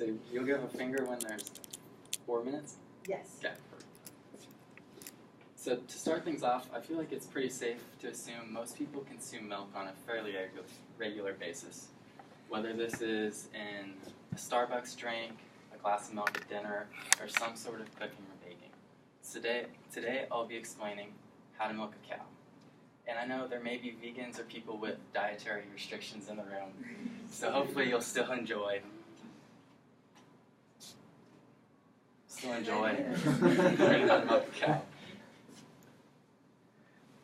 So you'll give a finger when there's 4 minutes? Yes. Okay. So to start things off, I feel like it's pretty safe to assume most people consume milk on a fairly regular basis. Whether this is in a Starbucks drink, a glass of milk at dinner, or some sort of cooking or baking. Today I'll be explaining how to milk a cow. And I know there may be vegans or people with dietary restrictions in the room, so hopefully you'll still enjoy learning how to milk a cow.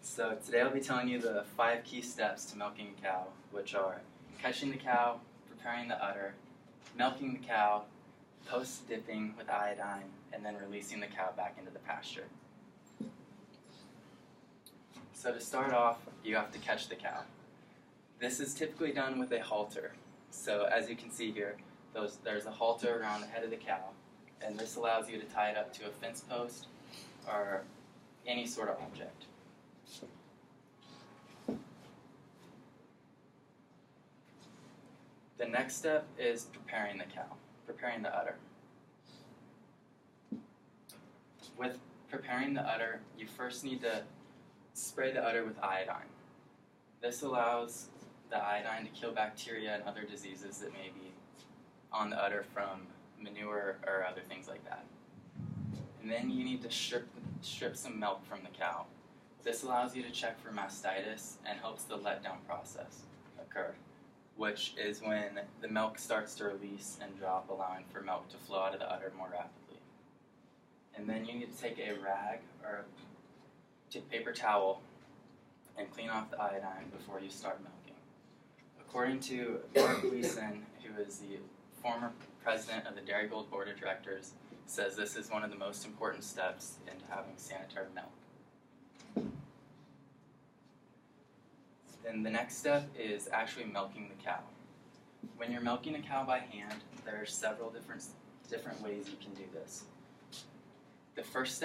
So today I'll be telling you the 5 key steps to milking a cow, which are catching the cow, preparing the udder, milking the cow, post-dipping with iodine, and then releasing the cow back into the pasture. So to start off, you have to catch the cow. This is typically done with a halter. So as you can see here, there's a halter around the head of the cow, and this allows you to tie it up to a fence post or any sort of object. The next step is preparing the cow, preparing the udder. With preparing the udder, you first need to spray the udder with iodine. This allows the iodine to kill bacteria and other diseases that may be on the udder from manure or other things like that. And then you need to strip some milk from the cow. This allows you to check for mastitis and helps the letdown process occur, which is when the milk starts to release and drop, allowing for milk to flow out of the udder more rapidly. And then you need to take a rag or a paper towel and clean off the iodine before you start milking. According to Mark Gleason, who is the former president of the Dairygold Board of Directors, says this is one of the most important steps into having sanitary milk. Then the next step is actually milking the cow. When you're milking a cow by hand, there are several different ways you can do this. The first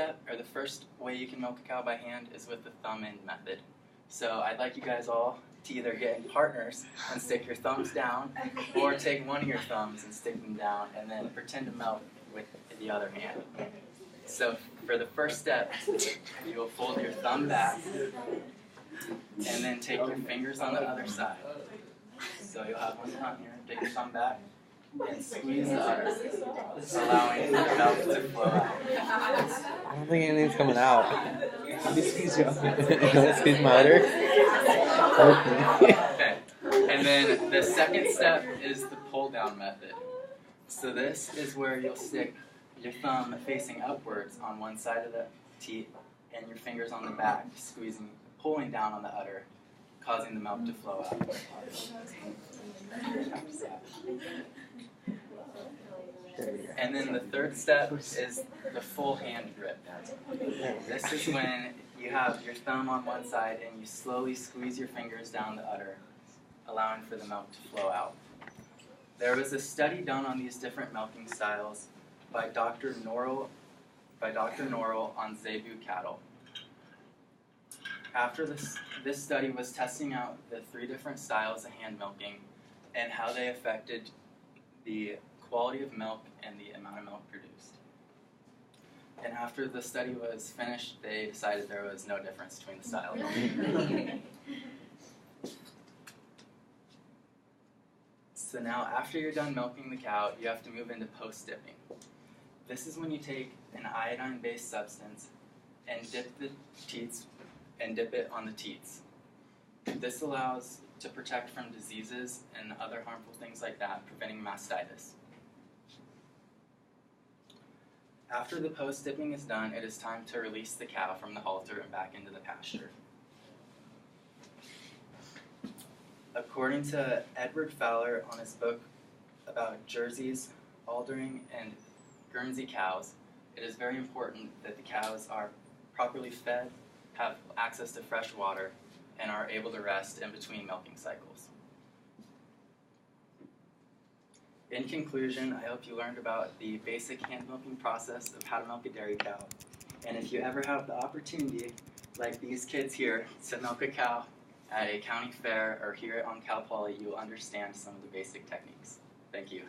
way you can milk a cow by hand is with the thumb in method. So I'd like you guys all to either get in partners and stick your thumbs down, or take one of your thumbs and stick them down, and then pretend to milk with the other hand. So for the first step, you will fold your thumb back, and then take your fingers on the other side. So you'll have one thumb here, take your thumb back, and squeeze the udder, allowing the milk to flow out. I don't think anything's coming out. Let me squeeze you up. You want to squeeze my udder? Okay. And then the second step is the pull down method. So this is where you'll stick your thumb facing upwards on one side of the teat and your fingers on the back, pulling down on the udder, causing the milk to flow out. And then the third step is the full hand grip. This is when you have your thumb on one side and you slowly squeeze your fingers down the udder, allowing for the milk to flow out. There was a study done on these different milking styles by Dr. Norrell on Zebu cattle. After this study was testing out the 3 different styles of hand milking and how they affected the quality of milk and the amount of milk produced. And after the study was finished, they decided there was no difference between the styles. So now, after you're done milking the cow, you have to move into post-dipping. This is when you take an iodine-based substance and dip it on the teats. This allows to protect from diseases and other harmful things like that, preventing mastitis. After the post-dipping is done, it is time to release the cow from the halter and back into the pasture. According to Edward Fowler on his book about Jersey's, Aldering, and Guernsey cows, it is very important that the cows are properly fed, have access to fresh water, and are able to rest in between milking cycles. In conclusion, I hope you learned about the basic hand milking process of how to milk a dairy cow. And if you ever have the opportunity, like these kids here, to milk a cow at a county fair or here on Cal Poly, you will understand some of the basic techniques. Thank you.